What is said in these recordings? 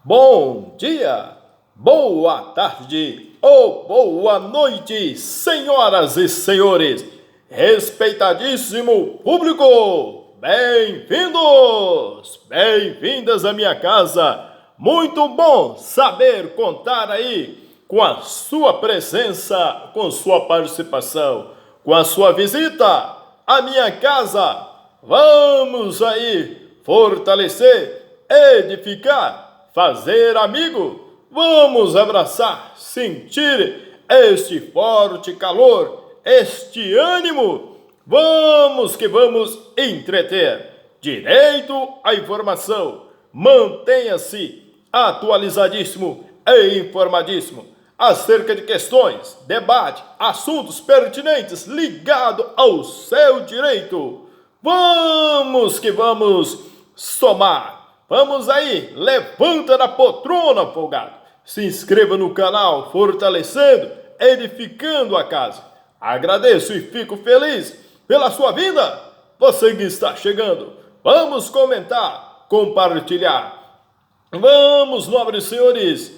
Bom dia, boa tarde ou boa noite, senhoras e senhores, respeitadíssimo público, bem-vindos, bem-vindas à minha casa. Muito bom saber contar aí com a sua presença, com sua participação, com a sua visita à minha casa. Vamos aí fortalecer, edificar, fazer amigo. Vamos abraçar, sentir este forte calor, este ânimo. Vamos que vamos entreter. Direito à informação. Mantenha-se atualizadíssimo e informadíssimo acerca de questões, debate, assuntos pertinentes ligados ao seu direito. Vamos que vamos somar. Vamos aí, levanta da poltrona, folgado. Se inscreva no canal, fortalecendo, edificando a casa. Agradeço e fico feliz pela sua vinda. Você que está chegando, vamos comentar, compartilhar. Vamos, nobres senhores,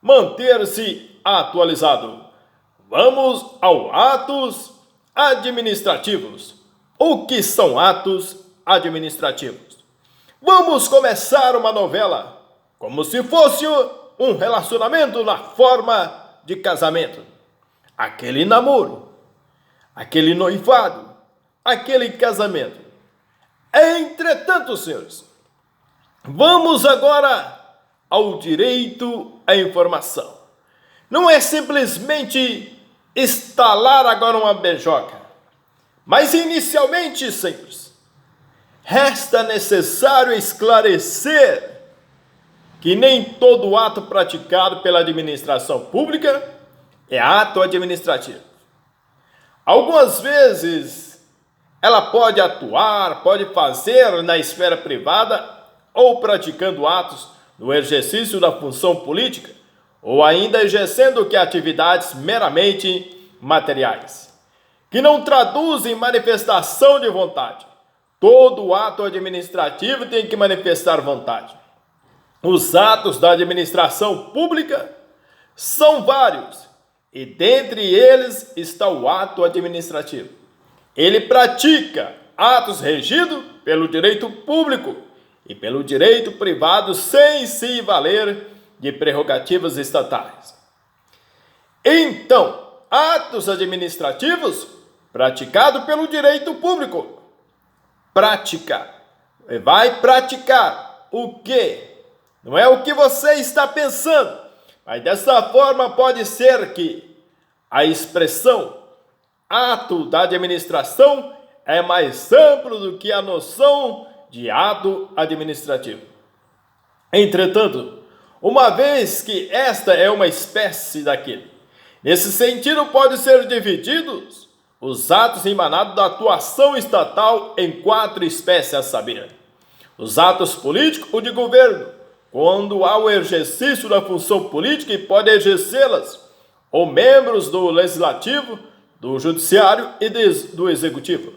manter-se atualizado. Vamos ao atos administrativos. O que são atos administrativos? Vamos começar uma novela, como se fosse um relacionamento na forma de casamento. Aquele namoro, aquele noivado, aquele casamento. Entretanto, senhores, vamos agora ao direito à informação. Não é simplesmente instalar agora uma beijoca, mas inicialmente, senhores, resta necessário esclarecer que nem todo ato praticado pela administração pública é ato administrativo. Algumas vezes ela pode atuar, pode fazer na esfera privada ou praticando atos no exercício da função política ou ainda exercendo que atividades meramente materiais, que não traduzem manifestação de vontade. Todo ato administrativo tem que manifestar vontade. Os atos da administração pública são vários, e dentre eles está o ato administrativo. Ele pratica atos regidos pelo direito público e pelo direito privado sem se valer de prerrogativas estatais. Então, atos administrativos praticados pelo direito público. Vai praticar o quê? Não é o que você está pensando, mas dessa forma pode ser que a expressão ato da administração é mais amplo do que a noção de ato administrativo. Entretanto, uma vez que esta é uma espécie daquele, nesse sentido pode ser divididos os atos emanados da atuação estatal em 4 espécies, a saber, os atos políticos ou de governo, quando há o exercício da função política e pode exercê-las, ou membros do legislativo, do judiciário e do executivo.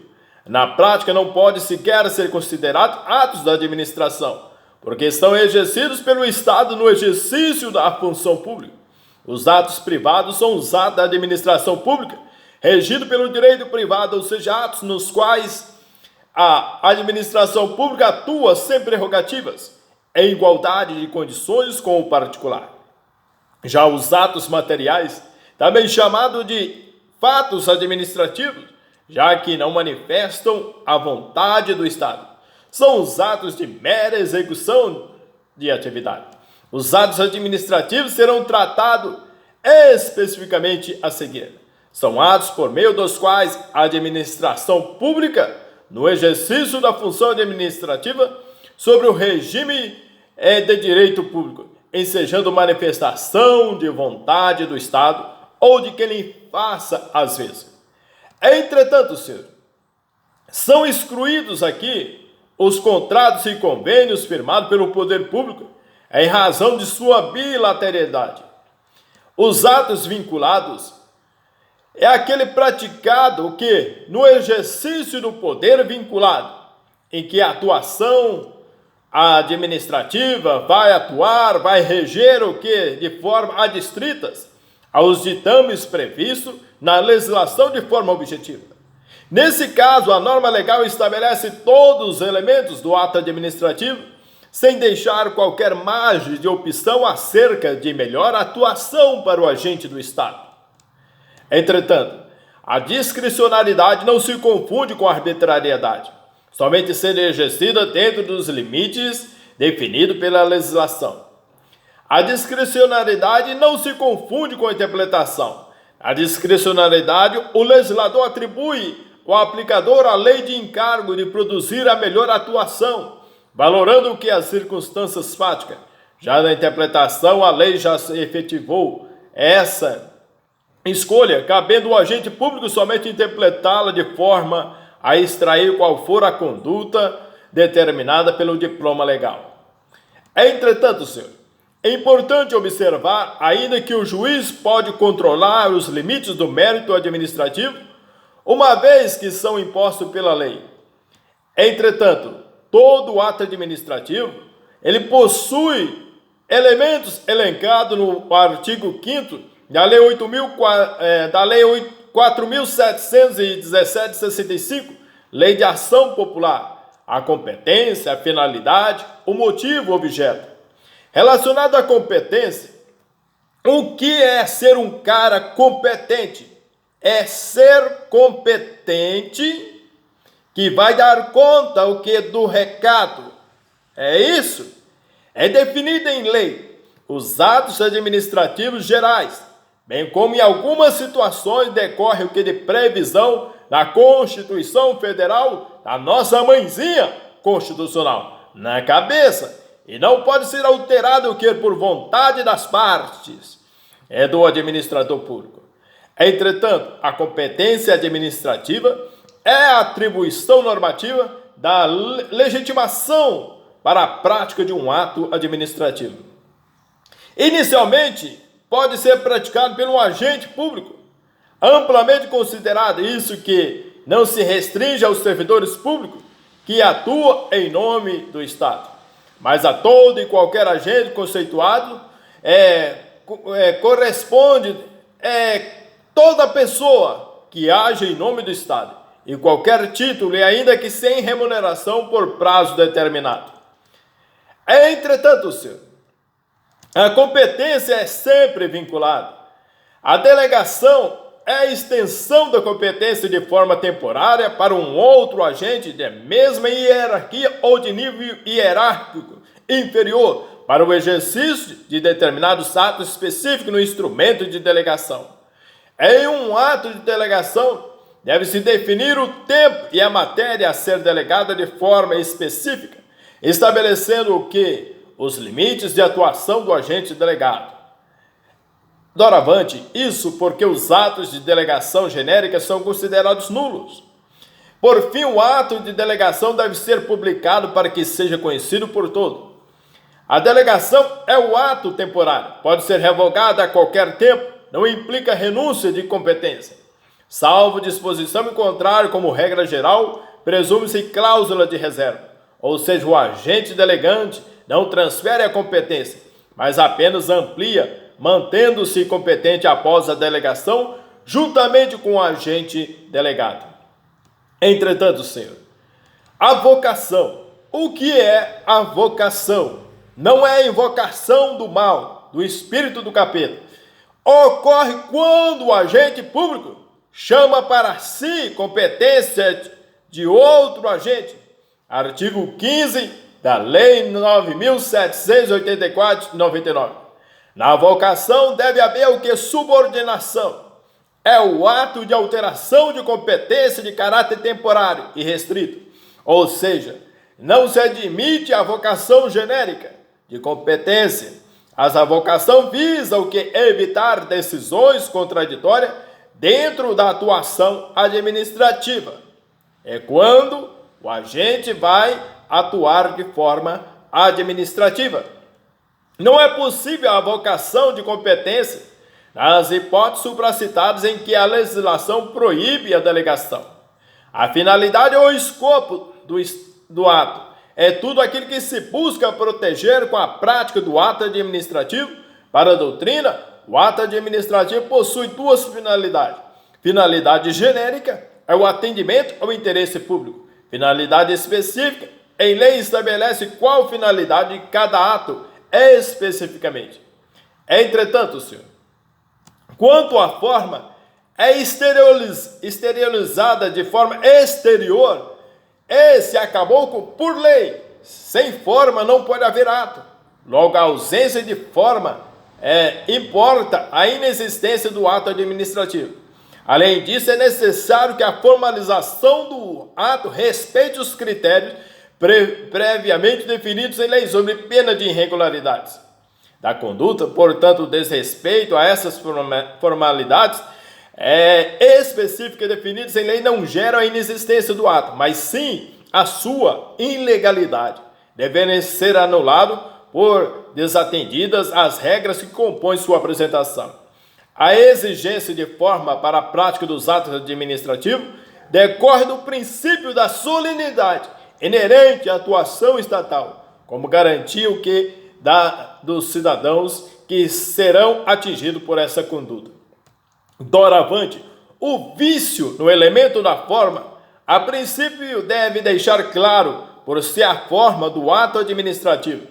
Na prática não pode sequer ser considerado atos da administração, porque estão exercidos pelo Estado no exercício da função pública. Os atos privados são os atos da administração pública, regido pelo direito privado, ou seja, atos nos quais a administração pública atua sem prerrogativas, em igualdade de condições com o particular. Já os atos materiais, também chamados de fatos administrativos, já que não manifestam a vontade do Estado, são os atos de mera execução de atividade. Os atos administrativos serão tratados especificamente a seguir. São atos por meio dos quais a administração pública, no exercício da função administrativa, sobre o regime de direito público, ensejando manifestação de vontade do Estado ou de quem lhe faça às vezes. Entretanto, senhor, são excluídos aqui os contratos e convênios firmados pelo poder público em razão de sua bilateralidade. Os atos vinculados é aquele praticado que, no exercício do poder vinculado, em que a atuação administrativa vai atuar, vai reger o que? De forma adstritas aos ditames previstos na legislação de forma objetiva. Nesse caso, a norma legal estabelece todos os elementos do ato administrativo, sem deixar qualquer margem de opção acerca de melhor atuação para o agente do Estado. Entretanto, a discricionariedade não se confunde com a arbitrariedade, somente sendo exercida dentro dos limites definidos pela legislação. A discricionariedade não se confunde com a interpretação. A discricionariedade, o legislador atribui ao aplicador a lei de encargo de produzir a melhor atuação, valorando o que as circunstâncias fáticas. Já na interpretação, a lei já se efetivou essa escolha, cabendo ao agente público somente interpretá-la de forma a extrair qual for a conduta determinada pelo diploma legal. Entretanto, senhor, é importante observar, ainda que o juiz pode controlar os limites do mérito administrativo, uma vez que são impostos pela lei. Entretanto, todo ato administrativo, ele possui elementos elencados no artigo 5º da Lei 4.717/65, Lei de Ação Popular, a competência, a finalidade, o motivo, o objeto. Relacionado à competência, o que é ser um cara competente? É ser competente que vai dar conta o que do recado. É isso? É definido em lei os atos administrativos gerais, bem como em algumas situações decorre o que de previsão da Constituição Federal, da nossa mãezinha constitucional, na cabeça, e não pode ser alterado o que por vontade das partes, é do administrador público. Entretanto, a competência administrativa é a atribuição normativa da legitimação para a prática de um ato administrativo. Inicialmente, pode ser praticado por um agente público, amplamente considerado, isso que não se restringe aos servidores públicos que atuam em nome do Estado, mas a todo e qualquer agente conceituado corresponde toda pessoa que age em nome do Estado, e qualquer título, e ainda que sem remuneração por prazo determinado. Entretanto, senhor, a competência é sempre vinculada. A delegação é a extensão da competência de forma temporária para um outro agente de mesma hierarquia ou de nível hierárquico inferior para o exercício de determinados atos específicos no instrumento de delegação. Em um ato de delegação, deve-se definir o tempo e a matéria a ser delegada de forma específica, estabelecendo o que? Os limites de atuação do agente delegado. Doravante, isso porque os atos de delegação genérica são considerados nulos. Por fim, o ato de delegação deve ser publicado para que seja conhecido por todos. A delegação é o ato temporário, pode ser revogada a qualquer tempo, não implica renúncia de competência. Salvo disposição em contrário, como regra geral, presume-se cláusula de reserva, ou seja, o agente delegante não transfere a competência, mas apenas amplia, mantendo-se competente após a delegação, juntamente com o agente delegado. Entretanto, senhor, a vocação. O que é a vocação? Não é a invocação do mal, do espírito do capeta. Ocorre quando o agente público chama para si competência de outro agente. Artigo 15 da Lei 9.784 de 99. Na vocação deve haver o que? Subordinação. É o ato de alteração de competência de caráter temporário e restrito. Ou seja, não se admite a vocação genérica de competência. A vocação visa o que? Evitar decisões contraditórias dentro da atuação administrativa. É quando o agente vai atuar de forma administrativa. Não é possível a vocação de competência nas hipóteses supracitadas em que a legislação proíbe a delegação. A finalidade ou escopo do ato é tudo aquilo que se busca proteger com a prática do ato administrativo. Para a doutrina, o ato administrativo possui duas finalidades. Finalidade genérica é o atendimento ao interesse público. Finalidade específica, em lei estabelece qual finalidade de cada ato especificamente. Entretanto, senhor, quanto à forma, é exteriorizada de forma exterior. Esse acabou com, por lei, sem forma não pode haver ato. Logo, a ausência de forma importa a inexistência do ato administrativo. Além disso, é necessário que a formalização do ato respeite os critérios previamente definidos em lei sob pena de irregularidades da conduta. Portanto, o desrespeito a essas formalidades específicas definidas em lei não geram a inexistência do ato, mas sim a sua ilegalidade, devendo ser anulado por desatendidas as regras que compõem sua apresentação. A exigência de forma para a prática dos atos administrativos decorre do princípio da solenidade inerente à atuação estatal, como garantia dos cidadãos que serão atingidos por essa conduta. Doravante, o vício no elemento da forma, a princípio deve deixar claro por ser a forma do ato administrativo,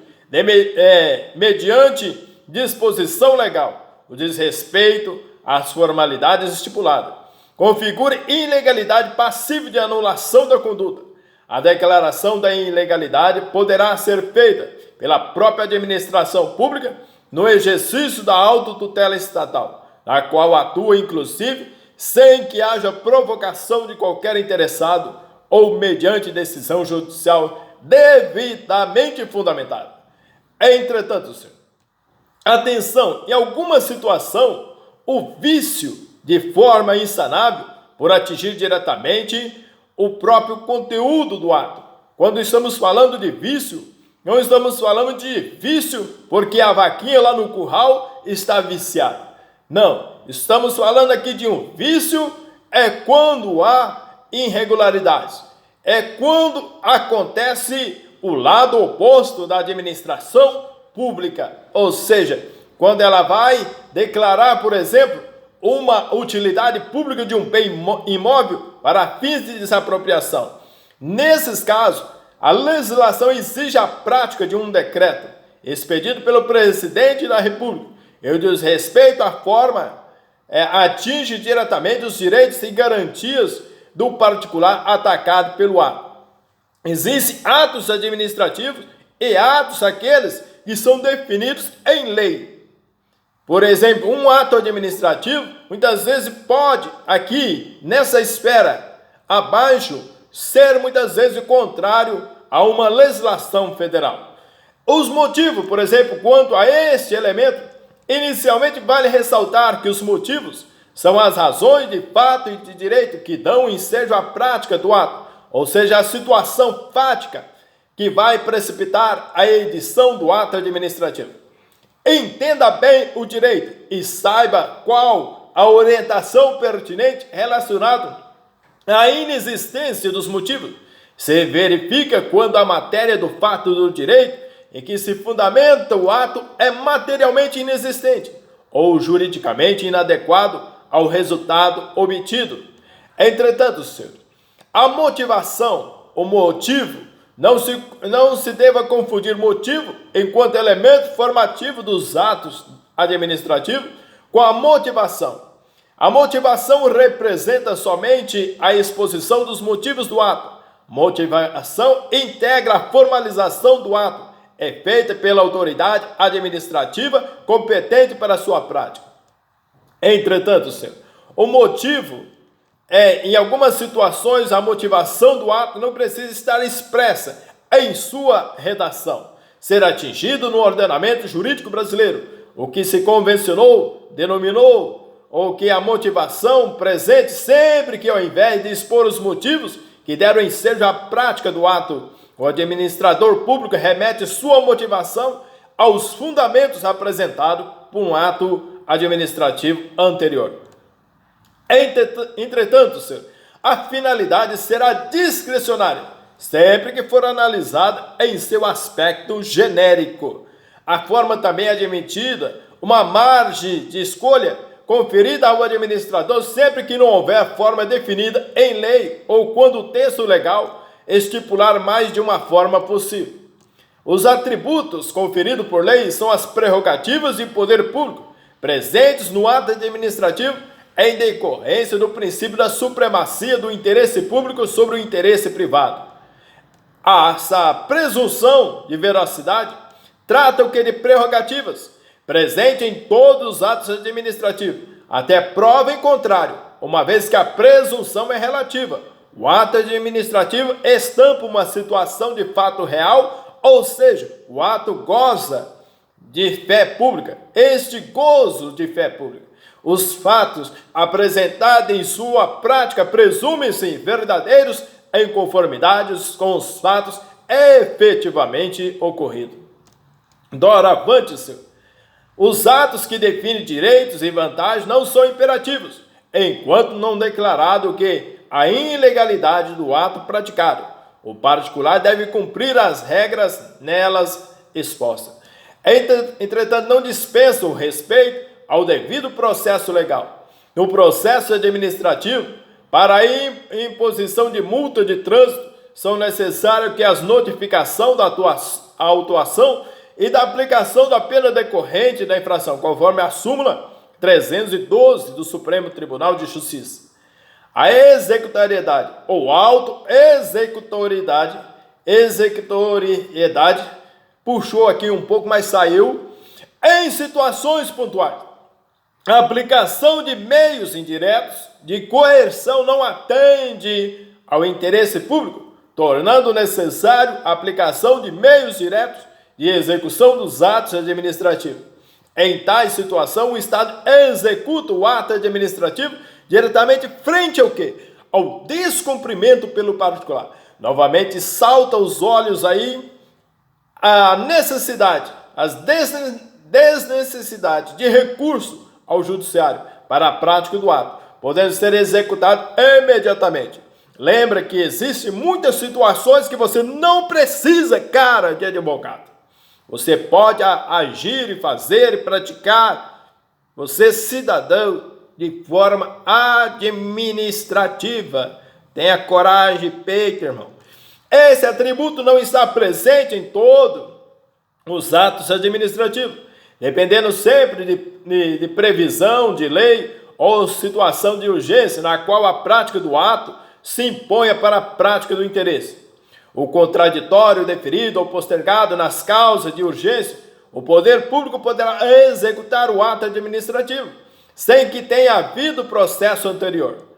mediante disposição legal, o desrespeito às formalidades estipuladas, configura ilegalidade passível de anulação da conduta. A declaração da ilegalidade poderá ser feita pela própria administração pública no exercício da autotutela estatal, na qual atua, inclusive, sem que haja provocação de qualquer interessado ou mediante decisão judicial devidamente fundamentada. Entretanto, senhor, atenção, em alguma situação, o vício, de forma insanável, por atingir diretamente o próprio conteúdo do ato. Quando estamos falando de vício, não estamos falando de vício porque a vaquinha lá no curral está viciada. Não, estamos falando aqui de um vício quando há irregularidades. É quando acontece o lado oposto da administração pública. Ou seja, quando ela vai declarar, por exemplo, uma utilidade pública de um bem imóvel para fins de desapropriação. Nesses casos, a legislação exige a prática de um decreto expedido pelo presidente da República. E o desrespeito à forma atinge diretamente os direitos e garantias do particular atacado pelo ato. Existem atos administrativos e atos aqueles que são definidos em lei. Por exemplo, um ato administrativo, muitas vezes pode, aqui, nessa esfera abaixo, ser muitas vezes contrário a uma legislação federal. Os motivos, por exemplo, quanto a este elemento, inicialmente vale ressaltar que os motivos são as razões de fato e de direito que dão ensejo à prática do ato, ou seja, a situação fática que vai precipitar a edição do ato administrativo. Entenda bem o direito e saiba qual a orientação pertinente relacionada à inexistência dos motivos. Se verifica quando a matéria do fato do direito em que se fundamenta o ato é materialmente inexistente ou juridicamente inadequado ao resultado obtido. Entretanto, senhor, a motivação, o motivo, não se deva confundir motivo enquanto elemento formativo dos atos administrativos com a motivação. A motivação representa somente a exposição dos motivos do ato. Motivação integra a formalização do ato, é feita pela autoridade administrativa competente para a sua prática. Entretanto, senhor, o motivo em algumas situações, a motivação do ato não precisa estar expressa em sua redação, ser atingido no ordenamento jurídico brasileiro, o que se convencionou, denominou, ou que a motivação presente sempre que, ao invés de expor os motivos que deram ensejo à prática do ato, o administrador público remete sua motivação aos fundamentos apresentados por um ato administrativo anterior. Entretanto, senhor, a finalidade será discricionária, sempre que for analisada em seu aspecto genérico. A forma também é admitida uma margem de escolha conferida ao administrador sempre que não houver forma definida em lei ou quando o texto legal estipular mais de uma forma possível. Os atributos conferidos por lei são as prerrogativas de poder público presentes no ato administrativo em decorrência do princípio da supremacia do interesse público sobre o interesse privado. Essa presunção de veracidade trata o que de prerrogativas, presente em todos os atos administrativos, até prova em contrário, uma vez que a presunção é relativa. O ato administrativo estampa uma situação de fato real, ou seja, o ato goza de fé pública, este gozo de fé pública. Os fatos apresentados em sua prática presumem-se verdadeiros em conformidade com os fatos efetivamente ocorridos. Doravante, os atos que definem direitos e vantagens não são imperativos, enquanto não declarado que a ilegalidade do ato praticado. O particular deve cumprir as regras nelas expostas. Entretanto, não dispensa o respeito ao devido processo legal. No processo administrativo, para a imposição de multa de trânsito, são necessários que as notificações da autuação e da aplicação da pena decorrente da infração, conforme a súmula 312 do Supremo Tribunal de Justiça. A executoriedade ou auto-executoriedade, puxou aqui um pouco, mas saiu, em situações pontuais. A aplicação de meios indiretos de coerção não atende ao interesse público, tornando necessário a aplicação de meios diretos de execução dos atos administrativos. Em tais situação, o Estado executa o ato administrativo diretamente frente ao quê? Ao descumprimento pelo particular. Novamente salta aos olhos aí a necessidade, as desnecessidade de recurso ao judiciário para a prática do ato, podendo ser executado imediatamente. Lembra que existem muitas situações que você não precisa, cara, de advogado. Você pode agir e fazer e praticar, você cidadão, de forma administrativa. Tenha coragem, peito, irmão. Esse atributo não está presente em todos os atos administrativos, dependendo sempre de previsão de lei ou situação de urgência na qual a prática do ato se imponha para a prática do interesse. O contraditório deferido ou postergado nas causas de urgência, o poder público poderá executar o ato administrativo, sem que tenha havido processo anterior.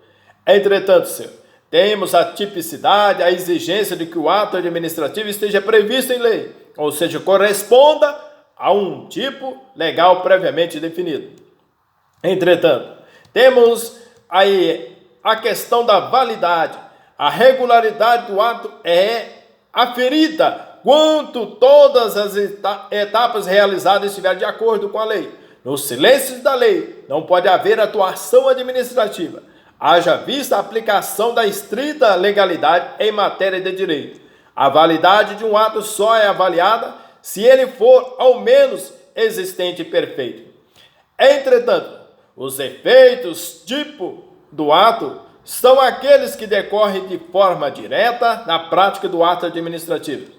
Entretanto, senhor, temos a tipicidade, a exigência de que o ato administrativo esteja previsto em lei, ou seja, corresponda a um tipo legal previamente definido. Entretanto, temos aí a questão da validade. A regularidade do ato é aferida quanto todas as etapas realizadas estiverem de acordo com a lei. No silêncio da lei, não pode haver atuação administrativa, haja vista a aplicação da estrita legalidade em matéria de direito. A validade de um ato só é avaliada se ele for, ao menos, existente e perfeito. Entretanto, os efeitos tipo do ato são aqueles que decorrem de forma direta na prática do ato administrativo.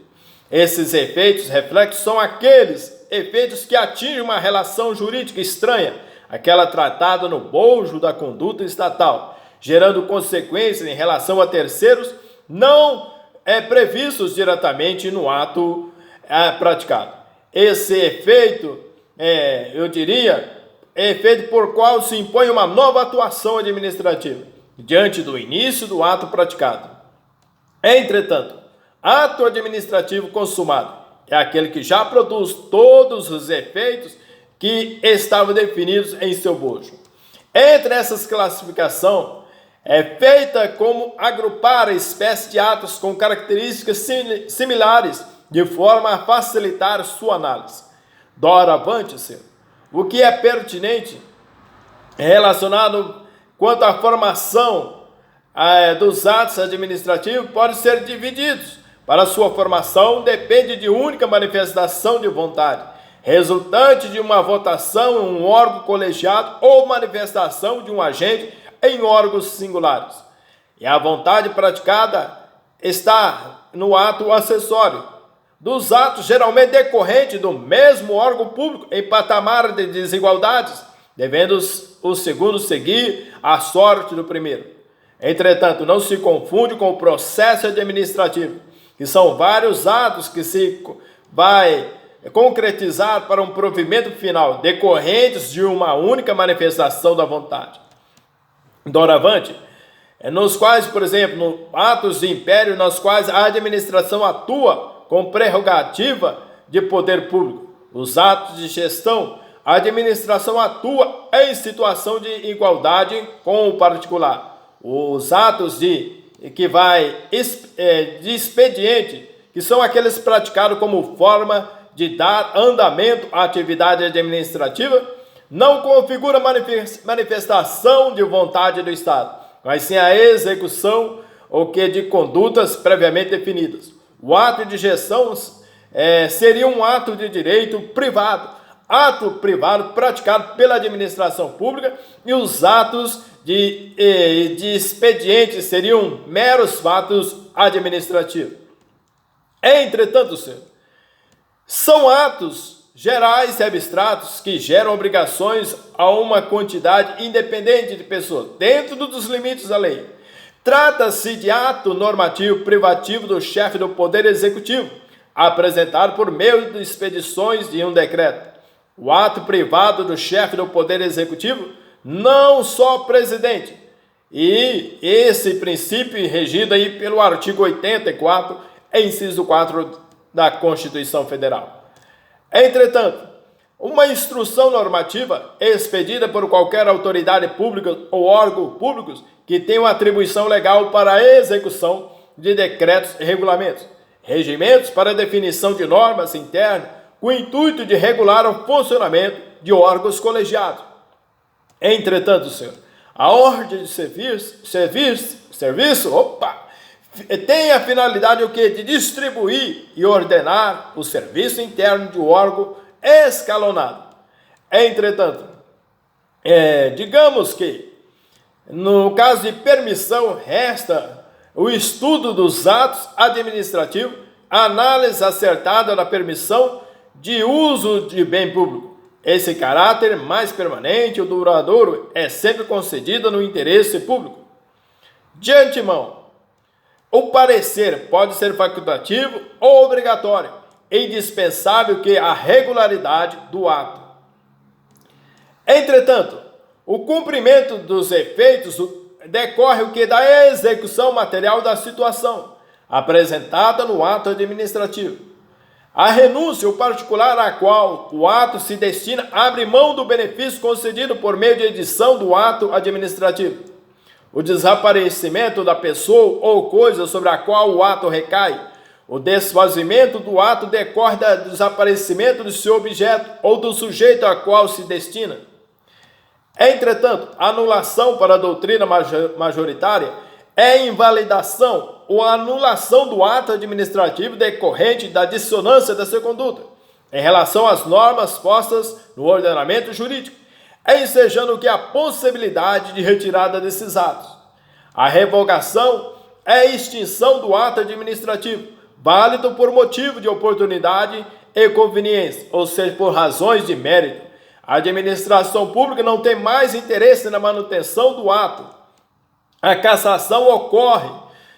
Esses efeitos reflexos são aqueles efeitos que atingem uma relação jurídica estranha, aquela tratada no bojo da conduta estatal, gerando consequências em relação a terceiros não previstos diretamente no ato praticado. Esse efeito, eu diria, é efeito por qual se impõe uma nova atuação administrativa diante do início do ato praticado. Entretanto, ato administrativo consumado é aquele que já produz todos os efeitos que estavam definidos em seu bojo. Entre essas classificações, é feita como agrupar a espécie de atos com características similares, de forma a facilitar sua análise. Doravante, senhor, o que é pertinente é relacionado quanto à formação dos atos administrativos podem ser divididos. Para sua formação, depende de única manifestação de vontade, resultante de uma votação em um órgão colegiado ou manifestação de um agente em órgãos singulares. E a vontade praticada está no ato acessório dos atos geralmente decorrentes do mesmo órgão público em patamar de desigualdades, devendo o segundo seguir a sorte do primeiro. Entretanto, não se confunde com o processo administrativo, que são vários atos que se vai concretizar para um provimento final, decorrentes de uma única manifestação da vontade. Doravante, nos quais, por exemplo, atos de império, nos quais a administração atua com prerrogativa de poder público. Os atos de gestão, a administração atua em situação de igualdade com o particular. Os atos de expediente, que são aqueles praticados como forma de dar andamento à atividade administrativa, não configura manifestação de vontade do Estado, mas sim a execução de condutas previamente definidas. O ato de gestão seria um ato de direito privado, ato privado praticado pela administração pública, e os atos de expediente seriam meros fatos administrativos. Entretanto, senhor, são atos gerais e abstratos que geram obrigações a uma quantidade independente de pessoas, dentro dos limites da lei. Trata-se de ato normativo privativo do chefe do Poder Executivo, apresentado por meio de expedições de um decreto. O ato privado do chefe do Poder Executivo, não só presidente, e esse princípio regido aí pelo artigo 84, inciso 4 da Constituição Federal. Entretanto, uma instrução normativa expedida por qualquer autoridade pública ou órgão públicos que tenham atribuição legal para a execução de decretos e regulamentos, regimentos para definição de normas internas, com o intuito de regular o funcionamento de órgãos colegiados. Entretanto, senhor, a ordem de serviço tem a finalidade de distribuir e ordenar o serviço interno de um órgão escalonado. Entretanto, digamos que, no caso de permissão, resta o estudo dos atos administrativos, a análise acertada da permissão de uso de bem público. Esse caráter mais permanente ou duradouro é sempre concedido no interesse público. De antemão, o parecer pode ser facultativo ou obrigatório, indispensável que a regularidade do ato. Entretanto, o cumprimento dos efeitos decorre da execução material da situação apresentada no ato administrativo. A renúncia ou particular a qual o ato se destina abre mão do benefício concedido por meio de edição do ato administrativo. O desaparecimento da pessoa ou coisa sobre a qual o ato recai. O desfazimento do ato decorre do desaparecimento do seu objeto ou do sujeito a qual se destina. Entretanto, a anulação para a doutrina majoritária é invalidação ou anulação do ato administrativo decorrente da dissonância dessa conduta em relação às normas postas no ordenamento jurídico, ensejando que a possibilidade de retirada desses atos. A revogação é a extinção do ato administrativo, válido por motivo de oportunidade e conveniência, ou seja, por razões de mérito. A administração pública não tem mais interesse na manutenção do ato. A cassação ocorre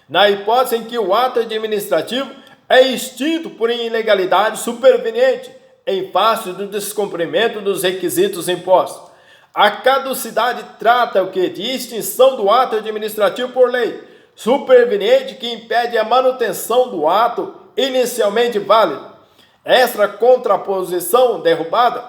na hipótese em que o ato administrativo é extinto por ilegalidade superveniente em face do descumprimento dos requisitos impostos. A caducidade trata de extinção do ato administrativo por lei superveniente que impede a manutenção do ato inicialmente válido. Esta contraposição derrubada